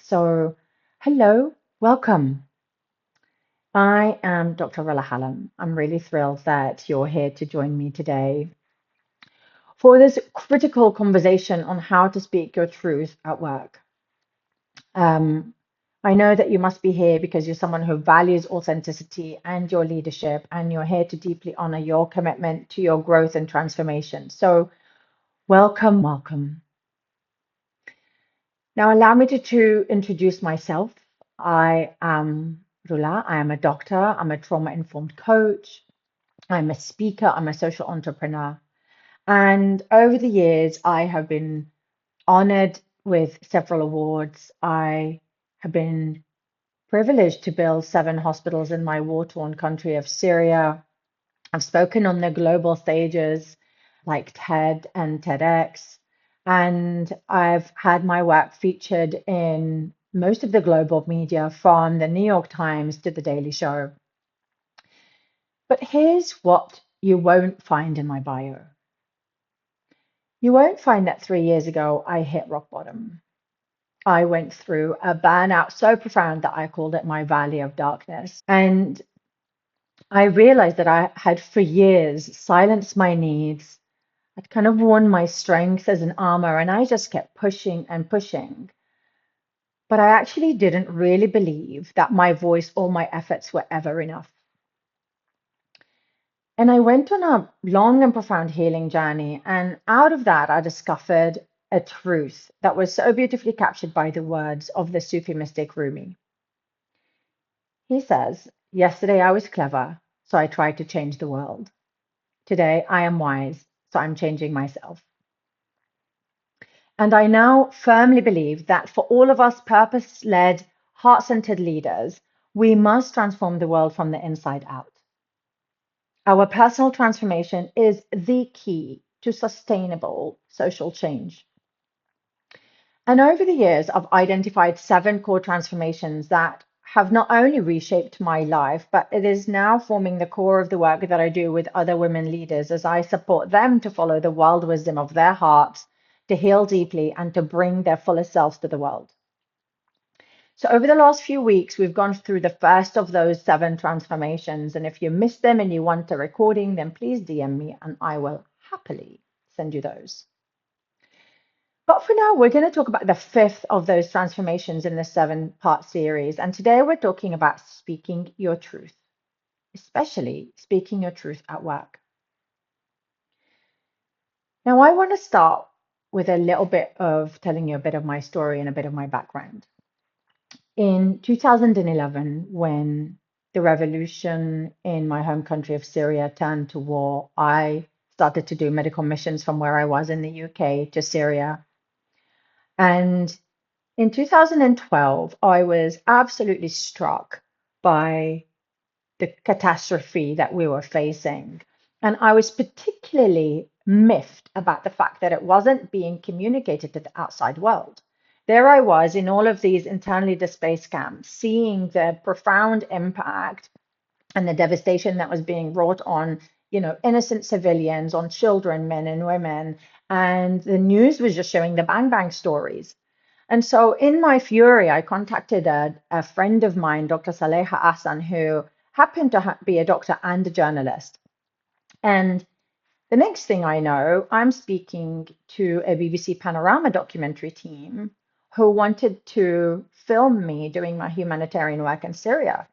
So, hello, welcome. I am Dr. Rola Hallam. I'm really thrilled that you're here to join me today for this critical conversation on how to speak your truth at work. Um, I know that you must be here because you're someone who values authenticity and your leadership, and you're here to deeply honor your commitment to your growth and transformation. So, welcome, welcome. Now, allow me to introduce myself. I am Rula. I am a doctor. I'm a trauma-informed coach. I'm a speaker. I'm a social entrepreneur. And over the years, I have been honored with several awards. I have been privileged to build 7 hospitals in my war-torn country of Syria. I've spoken on the global stages like TED and TEDx, and I've had my work featured in most of the global media from the New York Times to the Daily Show. But here's what you won't find in my bio. You won't find that 3 years ago I hit rock bottom. I went through a burnout so profound that I called it my valley of darkness. And I realized that I had for years silenced my needs. I'd kind of worn my strength as an armor and I just kept pushing and pushing. But I actually didn't really believe that my voice or my efforts were ever enough. And I went on a long and profound healing journey. And out of that, I discovered a truth that was so beautifully captured by the words of the Sufi mystic Rumi. He says, "Yesterday I was clever, so I tried to change the world. Today I am wise, so I'm changing myself." And I now firmly believe that for all of us purpose led, heart centered leaders, we must transform the world from the inside out. Our personal transformation is the key to sustainable social change. And over the years, I've identified 7 core transformations that have not only reshaped my life, but it is now forming the core of the work that I do with other women leaders as I support them to follow the wild wisdom of their hearts, to heal deeply, and to bring their fullest selves to the world. So, over the last few weeks, we've gone through the first of those 7 transformations. And if you missed them and you want a recording, then please DM me and I will happily send you those. But for now, we're going to talk about the fifth of those transformations in the 7-part series. And today we're talking about speaking your truth, especially speaking your truth at work. Now, I want to start with a little bit of telling you a bit of my story and a bit of my background. In 2011, when the revolution in my home country of Syria turned to war, I started to do medical missions from where I was in the UK to Syria. And in 2012, I was absolutely struck by the catastrophe that we were facing. And I was particularly miffed about the fact that it wasn't being communicated to the outside world. There I was in all of these internally displaced camps, seeing the profound impact and the devastation that was being wrought on, innocent civilians, on children, men and women. And the news was just showing the bang bang stories. And so, in my fury, I contacted a friend of mine, Dr. Saleha Hassan, who happened to be a doctor and a journalist. And the next thing I know, I'm speaking to a BBC Panorama documentary team who wanted to film me doing my humanitarian work in Syria.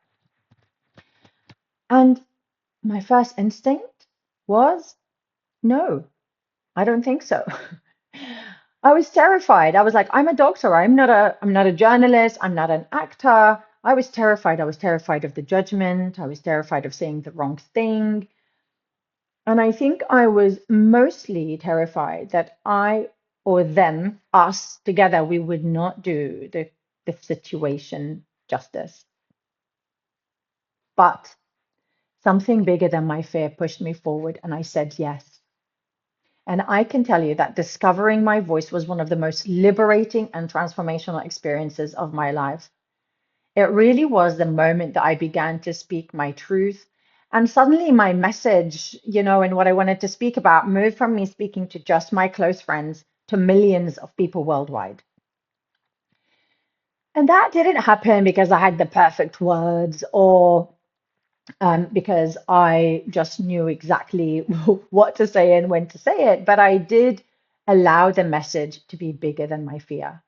And my first instinct was, no, I don't think so. I was terrified. I was like, I'm a doctor. I'm not a journalist. I'm not an actor. I was terrified. I was terrified of the judgment. I was terrified of saying the wrong thing. And I think I was mostly terrified that I or them, us together, we would not do the situation justice. But something bigger than my fear pushed me forward, and I said yes. And I can tell you that discovering my voice was one of the most liberating and transformational experiences of my life. It really was the moment that I began to speak my truth. And suddenly my message, and what I wanted to speak about moved from me speaking to just my close friends to millions of people worldwide. And that didn't happen because I had the perfect words or because I just knew exactly what to say and when to say it. But I did allow the message to be bigger than my fear.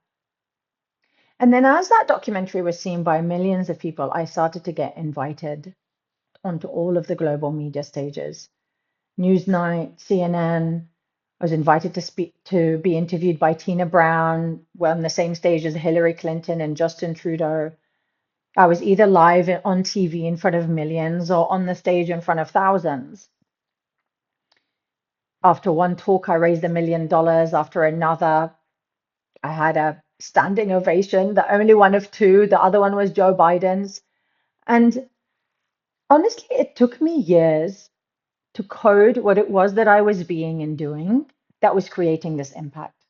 And then, as that documentary was seen by millions of people, I started to get invited onto all of the global media stages. Newsnight, CNN. I was invited to speak to be interviewed by Tina Brown. We're on the same stage as Hillary Clinton and Justin Trudeau. I was either live on TV in front of millions or on the stage in front of thousands. After one talk, I raised $1 million. After another, I had a standing ovation, the only one of two. The other one was Joe Biden's. And honestly, it took me years to code what it was that I was being and doing that was creating this impact.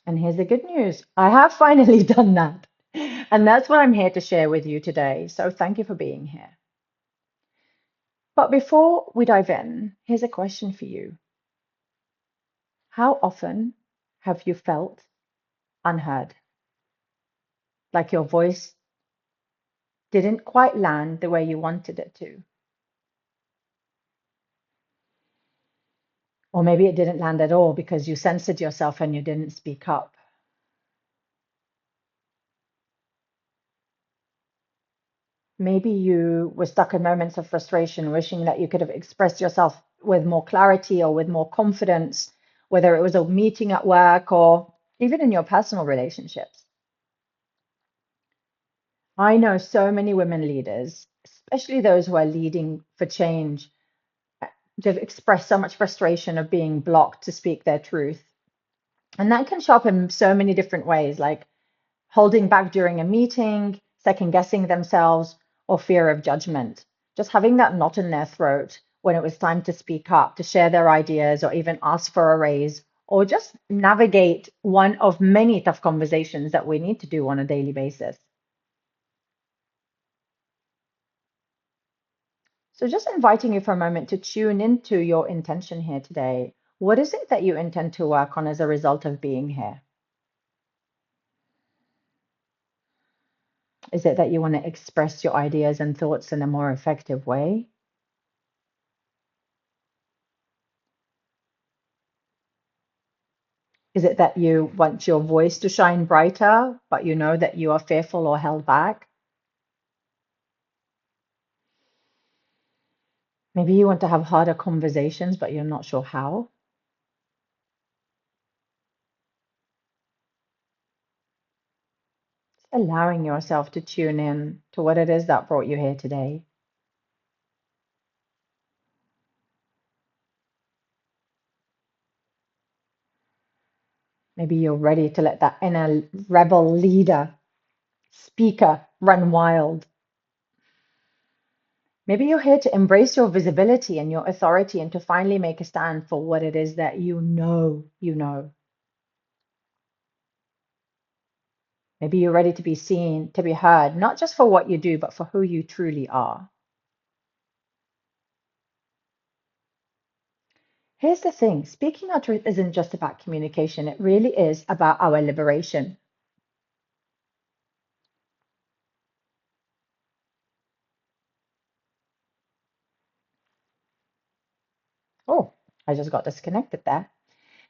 And here's the good news. I have finally done that. And that's what I'm here to share with you today. So thank you for being here. But before we dive in, here's a question for you. How often have you felt unheard? Like your voice didn't quite land the way you wanted it to? Or maybe it didn't land at all because you censored yourself and you didn't speak up. Maybe you were stuck in moments of frustration, wishing that you could have expressed yourself with more clarity or with more confidence, whether it was a meeting at work or even in your personal relationships. I know so many women leaders, especially those who are leading for change, they've expressed so much frustration of being blocked to speak their truth. And that can show up in so many different ways, like holding back during a meeting, second guessing themselves, or fear of judgment. Just having that knot in their throat when it was time to speak up, to share their ideas, or even ask for a raise, or just navigate one of many tough conversations that we need to do on a daily basis. So, just inviting you for a moment to tune into your intention here today. What is it that you intend to work on as a result of being here? Is it that you want to express your ideas and thoughts in a more effective way? Is it that you want your voice to shine brighter, but you know that you are fearful or held back? Maybe you want to have harder conversations, but you're not sure how. Allowing yourself to tune in to what it is that brought you here today. Maybe you're ready to let that inner rebel leader, speaker run wild. Maybe you're here to embrace your visibility and your authority and to finally make a stand for what it is that you know you know. Maybe you're ready to be seen, to be heard, not just for what you do, but for who you truly are. Here's the thing, speaking our truth isn't just about communication, it really is about our liberation. Oh, I just got disconnected there.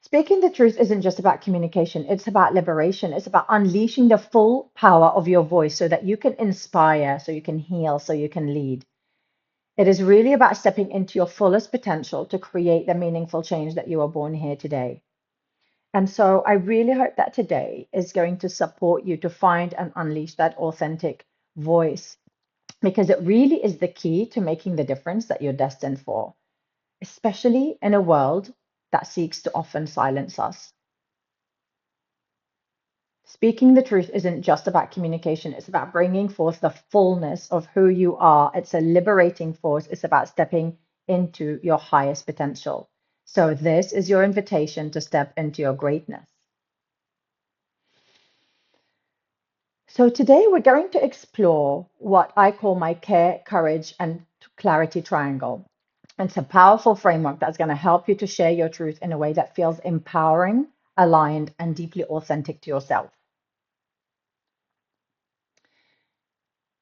Speaking the truth isn't just about communication, it's about liberation. It's about unleashing the full power of your voice so that you can inspire, so you can heal, so you can lead. It is really about stepping into your fullest potential to create the meaningful change that you are born here today. And so I really hope that today is going to support you to find and unleash that authentic voice because it really is the key to making the difference that you're destined for, especially in a world that seeks to often silence us. Speaking the truth isn't just about communication, it's about bringing forth the fullness of who you are. It's a liberating force, it's about stepping into your highest potential. So, this is your invitation to step into your greatness. So, today we're going to explore what I call my care, courage, and clarity triangle. It's a powerful framework that's going to help you to share your truth in a way that feels empowering, aligned, and deeply authentic to yourself.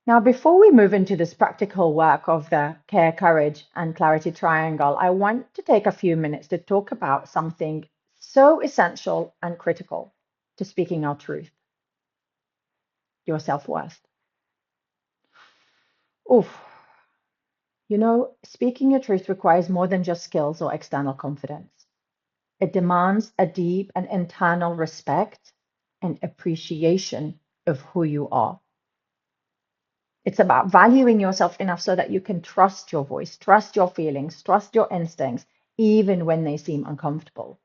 Now, before we move into this practical work of the care, courage, and clarity triangle, I want to take a few minutes to talk about something so essential and critical to speaking our truth, your self-worth. Oof. Speaking your truth requires more than just skills or external confidence. It demands a deep and internal respect and appreciation of who you are. It's about valuing yourself enough so that you can trust your voice, trust your feelings, trust your instincts, even when they seem uncomfortable.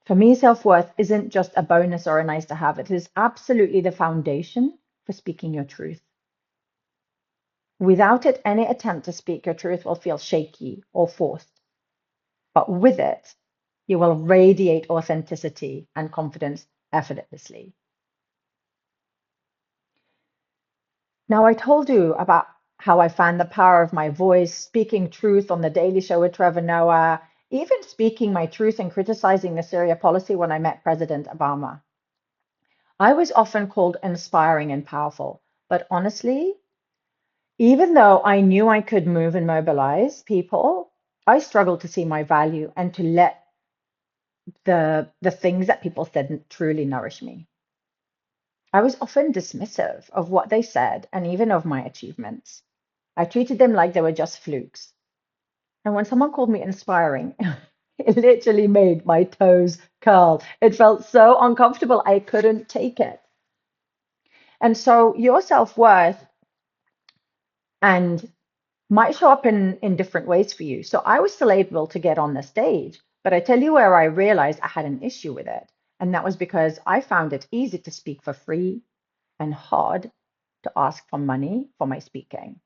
For me, self-worth isn't just a bonus or a nice to have. It is absolutely the foundation for speaking your truth. Without it, any attempt to speak your truth will feel shaky or forced. But with it, you will radiate authenticity and confidence effortlessly. Now, I told you about how I found the power of my voice, speaking truth on the Daily Show with Trevor Noah, even speaking my truth and criticizing the Syria policy when I met President Obama. I was often called inspiring and powerful, but honestly, even though I knew I could move and mobilize people, I struggled to see my value and to let the things that people said truly nourish me. I was often dismissive of what they said and even of my achievements. I treated them like they were just flukes. And when someone called me inspiring, it literally made my toes curl. It felt so uncomfortable, I couldn't take it. And so your self-worth and might show up in different ways for you. So I was still able to get on the stage, but I tell you where I realized I had an issue with it. And that was because I found it easy to speak for free and hard to ask for money for my speaking.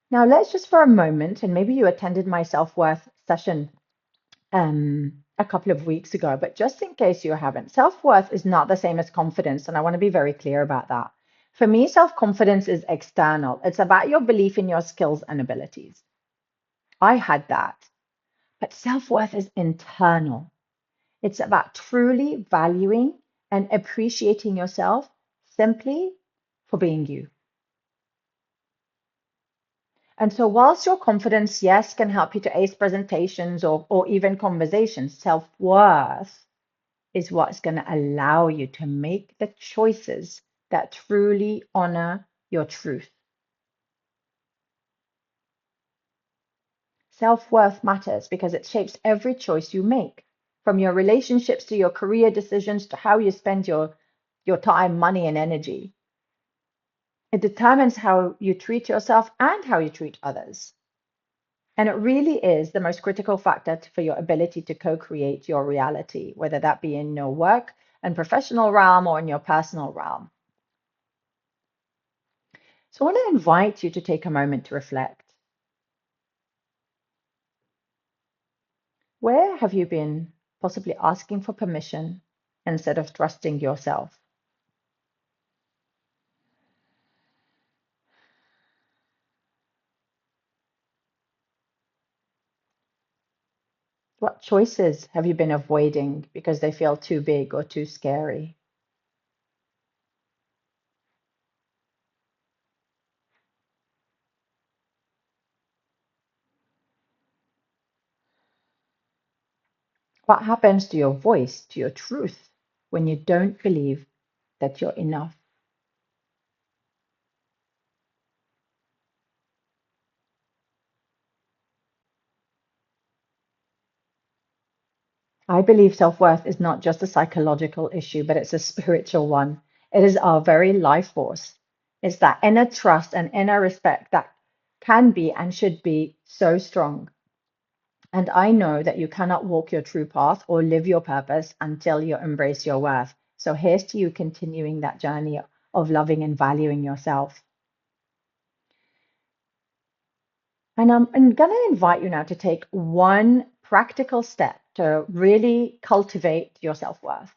Now, let's just for a moment, and maybe you attended my self-worth session a couple of weeks ago, but just in case you haven't, self-worth is not the same as confidence, and I want to be very clear about that. For me, self-confidence is external. It's about your belief in your skills and abilities. I had that, but self-worth is internal. It's about truly valuing and appreciating yourself simply for being you. And so, whilst your confidence, yes, can help you to ace presentations or even conversations, self worth is what's going to allow you to make the choices that truly honor your truth. Self worth matters because it shapes every choice you make, from your relationships to your career decisions to how you spend your time, money, and energy. It determines how you treat yourself and how you treat others. And it really is the most critical factor for your ability to co-create your reality, whether that be in your work and professional realm or in your personal realm. So I want to invite you to take a moment to reflect. Where have you been possibly asking for permission instead of trusting yourself? What choices have you been avoiding because they feel too big or too scary? What happens to your voice, to your truth, when you don't believe that you're enough? I believe self-worth is not just a psychological issue, but it's a spiritual one. It is our very life force. It's that inner trust and inner respect that can be and should be so strong. And I know that you cannot walk your true path or live your purpose until you embrace your worth. So here's to you continuing that journey of loving and valuing yourself. And I'm going to invite you now to take one practical step to really cultivate your self-worth.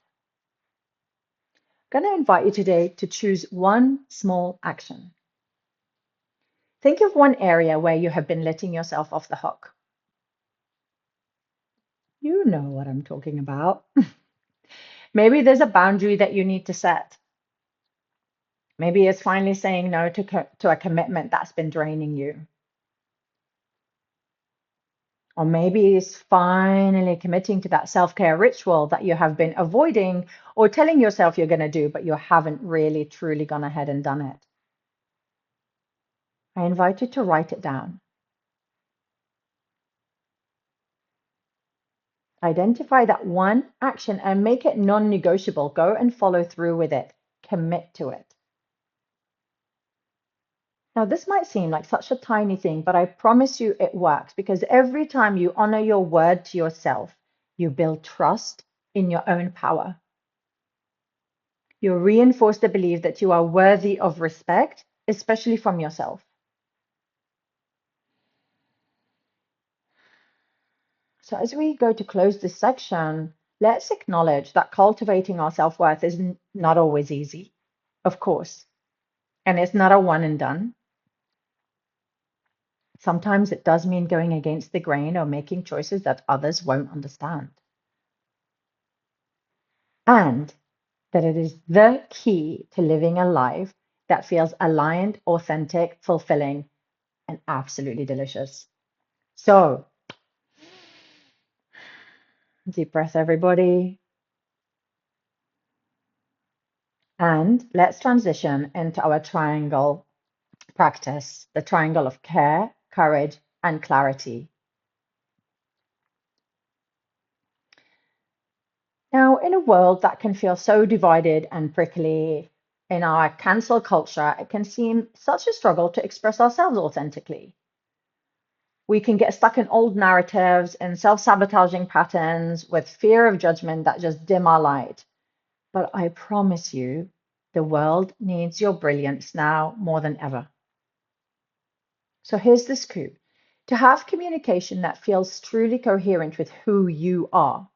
I'm going to invite you today to choose one small action. Think of one area where you have been letting yourself off the hook. You know what I'm talking about. Maybe there's a boundary that you need to set. Maybe it's finally saying no to a commitment that's been draining you. Or maybe it's finally committing to that self-care ritual that you have been avoiding or telling yourself you're going to do, but you haven't really truly gone ahead and done it. I invite you to write it down. Identify that one action and make it non-negotiable. Go and follow through with it. Commit to it. Now, this might seem like such a tiny thing, but I promise you it works because every time you honor your word to yourself, you build trust in your own power. You reinforce the belief that you are worthy of respect, especially from yourself. So, as we go to close this section, let's acknowledge that cultivating our self worth is not always easy, of course, and it's not a one and done. Sometimes it does mean going against the grain or making choices that others won't understand. And that it is the key to living a life that feels aligned, authentic, fulfilling, and absolutely delicious. So, deep breath, everybody. And let's transition into our triangle practice, the triangle of care, courage, and clarity. Now, in a world that can feel so divided and prickly, in our cancel culture, it can seem such a struggle to express ourselves authentically. We can get stuck in old narratives and self-sabotaging patterns with fear of judgment that just dim our light. But I promise you, the world needs your brilliance now more than ever. So here's the scoop. To have communication that feels truly coherent with who you are,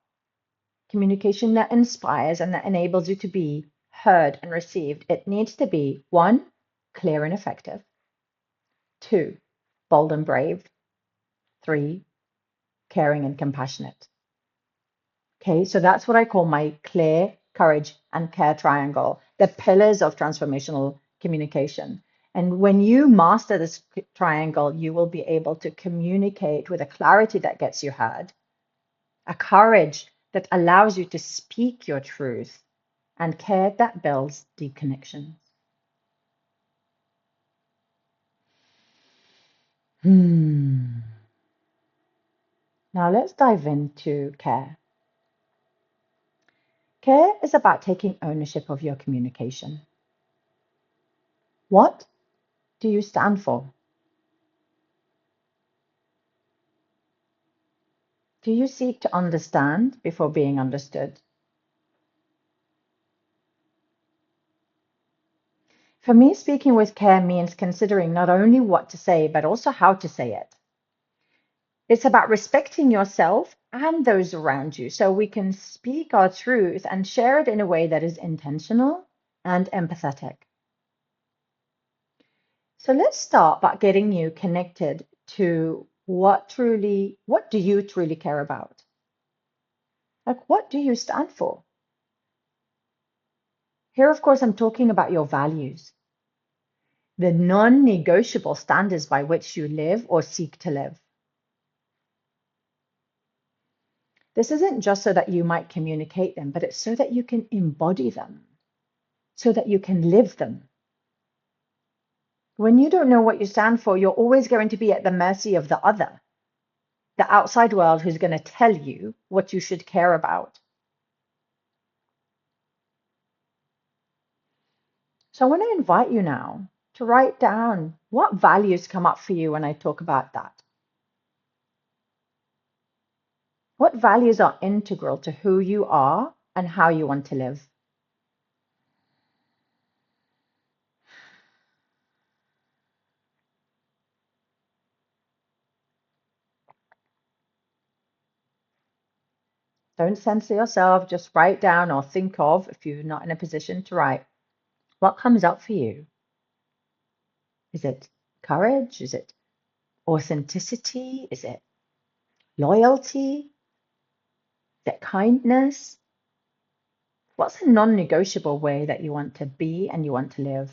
communication that inspires and that enables you to be heard and received, it needs to be 1, clear and effective, 2, bold and brave, 3, caring and compassionate. Okay, so that's what I call my clear, courage, and care triangle, the pillars of transformational communication. And when you master this triangle, you will be able to communicate with a clarity that gets you heard, a courage that allows you to speak your truth, and care that builds deep connections. Now let's dive into care. Care is about taking ownership of your communication. What do you stand for? Do you seek to understand before being understood? For me, speaking with care means considering not only what to say, but also how to say it. It's about respecting yourself and those around you so we can speak our truth and share it in a way that is intentional and empathetic. So let's start by getting you connected to what do you truly care about? Like, what do you stand for? Here, of course, I'm talking about your values, the non-negotiable standards by which you live or seek to live. This isn't just so that you might communicate them, but it's so that you can embody them, so that you can live them. When you don't know what you stand for, you're always going to be at the mercy of the other, the outside world who's going to tell you what you should care about. So I want to invite you now to write down what values come up for you when I talk about that. What values are integral to who you are and how you want to live? Don't censor yourself, just write down or think of, if you're not in a position to write, what comes up for you. Is it courage? Is it authenticity? Is it loyalty? Is it kindness? What's a non-negotiable way that you want to be and you want to live?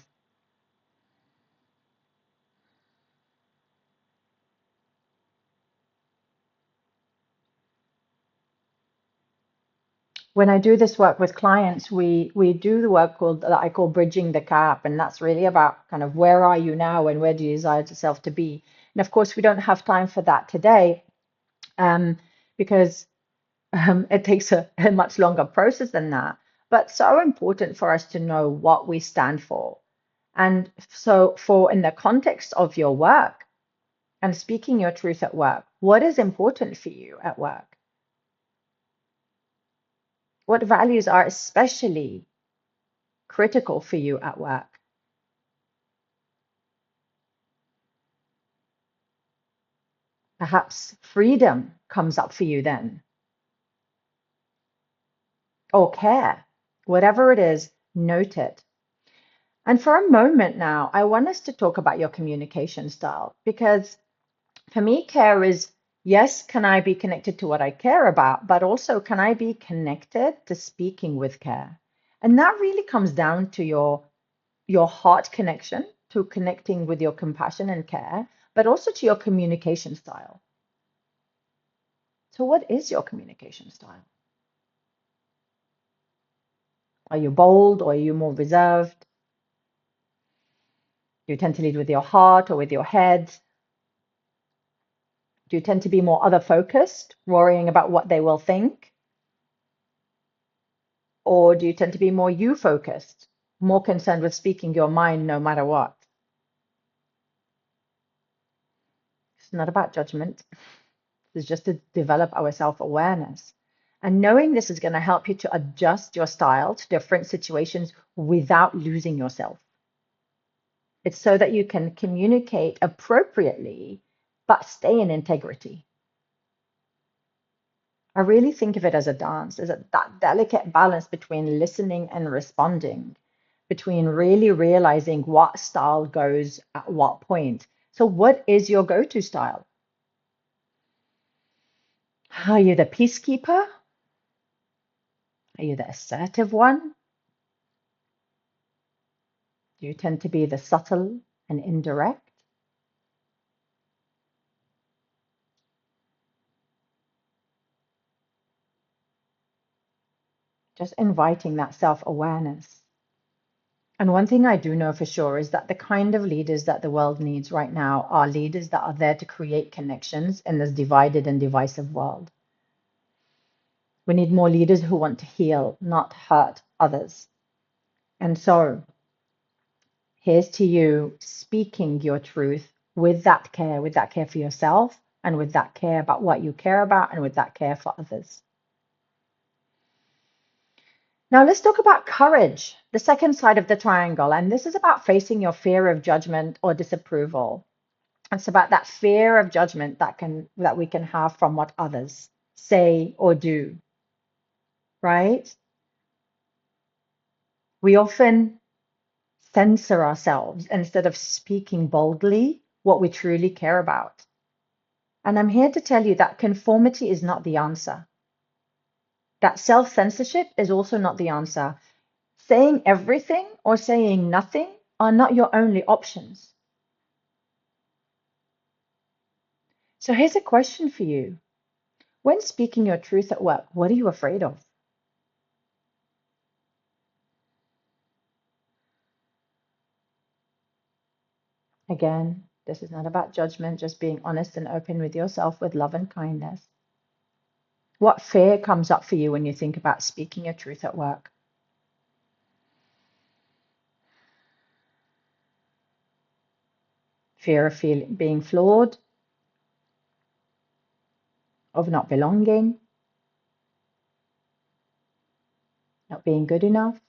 When I do this work with clients, we do the work called that I call bridging the gap, and that's really about kind of where are you now and where do you desire yourself to be. And of course, we don't have time for that today, because it takes a much longer process than that. But so important for us to know what we stand for. And so, for in the context of your work and speaking your truth at work, what is important for you at work? What values are especially critical for you at work? Perhaps freedom comes up for you then, or care. Whatever it is, note it. And for a moment now, I want us to talk about your communication style, because for me, care is, yes, can I be connected to what I care about, but also can I be connected to speaking with care? And that really comes down to your heart connection, to connecting with your compassion and care, but also to your communication style. So what is your communication style? Are you bold or are you more reserved? Do you tend to lead with your heart or with your head? Do you tend to be more other focused, worrying about what they will think? Or do you tend to be more you focused, more concerned with speaking your mind no matter what? It's not about judgment. It's just to develop our self-awareness. And knowing this is going to help you to adjust your style to different situations without losing yourself. It's so that you can communicate appropriately, but stay in integrity. I really think of it as a dance, as that delicate balance between listening and responding, between really realizing what style goes at what point. So, what is your go-to style? Are you the peacekeeper? Are you the assertive one? Do you tend to be the subtle and indirect? Just inviting that self-awareness. And one thing I do know for sure is that the kind of leaders that the world needs right now are leaders that are there to create connections in this divided and divisive world. We need more leaders who want to heal, not hurt others. And so here's to you speaking your truth with that care for yourself, and with that care about what you care about, and with that care for others. Now let's talk about courage, the second side of the triangle. And this is about facing your fear of judgment or disapproval. It's about that fear of judgment that we can have from what others say or do, right? We often censor ourselves instead of speaking boldly what we truly care about. And I'm here to tell you that conformity is not the answer. That self-censorship is also not the answer. Saying everything or saying nothing are not your only options. So here's a question for you. When speaking your truth at work, what are you afraid of? Again, this is not about judgment, just being honest and open with yourself with love and kindness. What fear comes up for you when you think about speaking your truth at work? Fear of being flawed, of not belonging, not being good enough.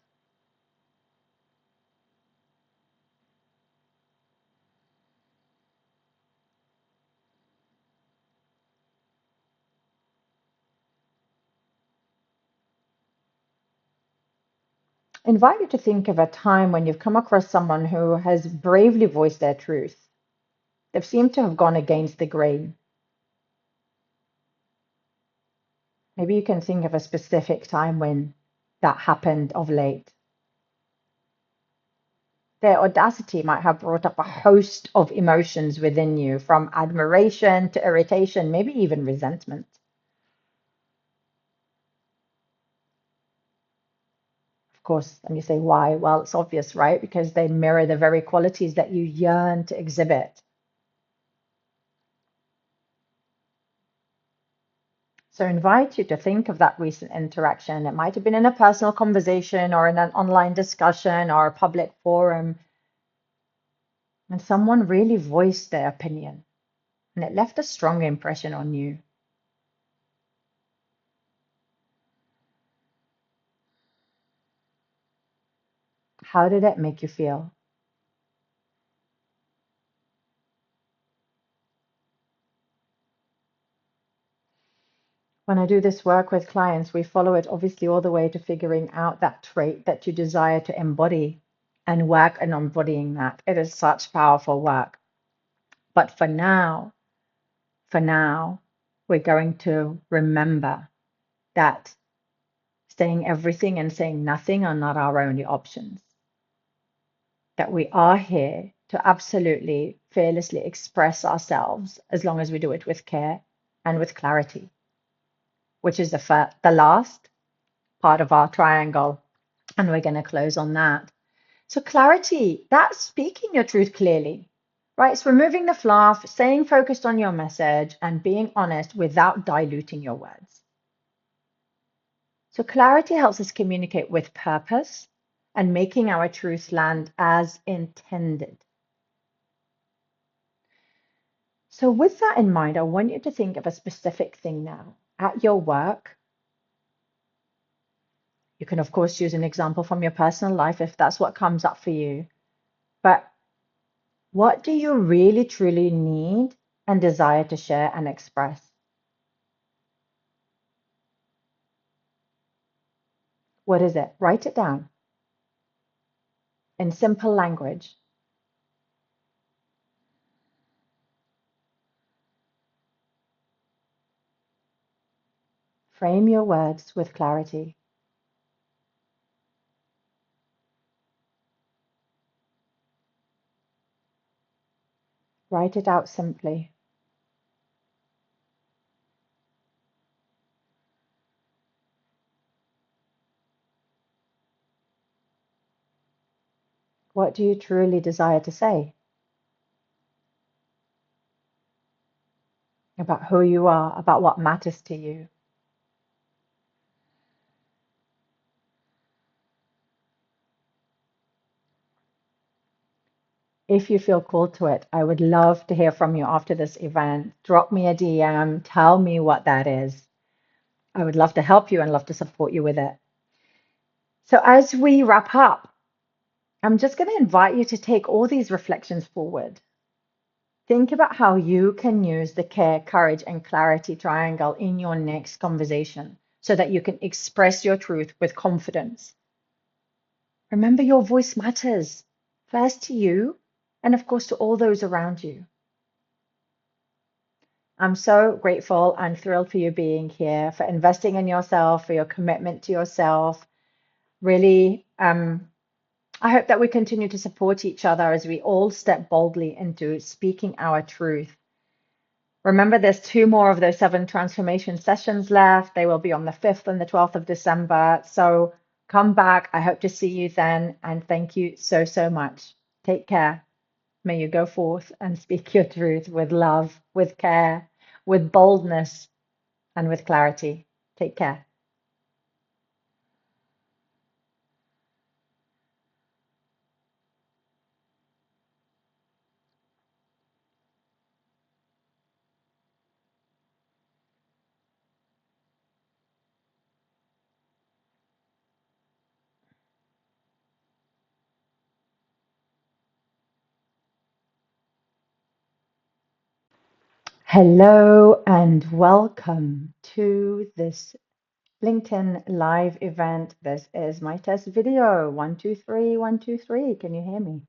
I invite you to think of a time when you've come across someone who has bravely voiced their truth. They've seemed to have gone against the grain. Maybe you can think of a specific time when that happened of late. Their audacity might have brought up a host of emotions within you, from admiration to irritation, maybe even resentment. Of course, and you say, why? Well, it's obvious, right? Because they mirror the very qualities that you yearn to exhibit. So I invite you to think of that recent interaction. It might have been in a personal conversation or in an online discussion or a public forum, and someone really voiced their opinion, and it left a strong impression on you. How did it make you feel? When I do this work with clients, we follow it obviously all the way to figuring out that trait that you desire to embody and work on embodying that. It is such powerful work. But for now, we're going to remember that saying everything and saying nothing are not our only options. That we are here to absolutely fearlessly express ourselves as long as we do it with care and with clarity, which is the last part of our triangle. And we're going to close on that. So clarity, that's speaking your truth clearly, right? It's removing the fluff, staying focused on your message, and being honest without diluting your words. So clarity helps us communicate with purpose and making our truth land as intended. So with that in mind, I want you to think of a specific thing now at your work. You can, of course, use an example from your personal life if that's what comes up for you. But what do you really, truly need and desire to share and express? What is it? Write it down in simple language. Frame your words with clarity. Write it out simply. What do you truly desire to say about who you are, about what matters to you? If you feel called to it, I would love to hear from you after this event. Drop me a DM, tell me what that is. I would love to help you and love to support you with it. So as we wrap up, I'm just going to invite you to take all these reflections forward. Think about how you can use the care, courage, and clarity triangle in your next conversation so that you can express your truth with confidence. Remember, your voice matters, first to you and, of course, to all those around you. I'm so grateful and thrilled for you being here, for investing in yourself, for your commitment to yourself. Really, I hope that we continue to support each other as we all step boldly into speaking our truth. Remember, there's 2 more of those 7 transformation sessions left. They will be on the 5th and the 12th of December. So come back. I hope to see you then. And thank you so, so much. Take care. May you go forth and speak your truth with love, with care, with boldness, and with clarity. Take care. Hello and welcome to this LinkedIn live event. This is my test video. 1, 2, 3, 1, 2, 3. Can you hear me?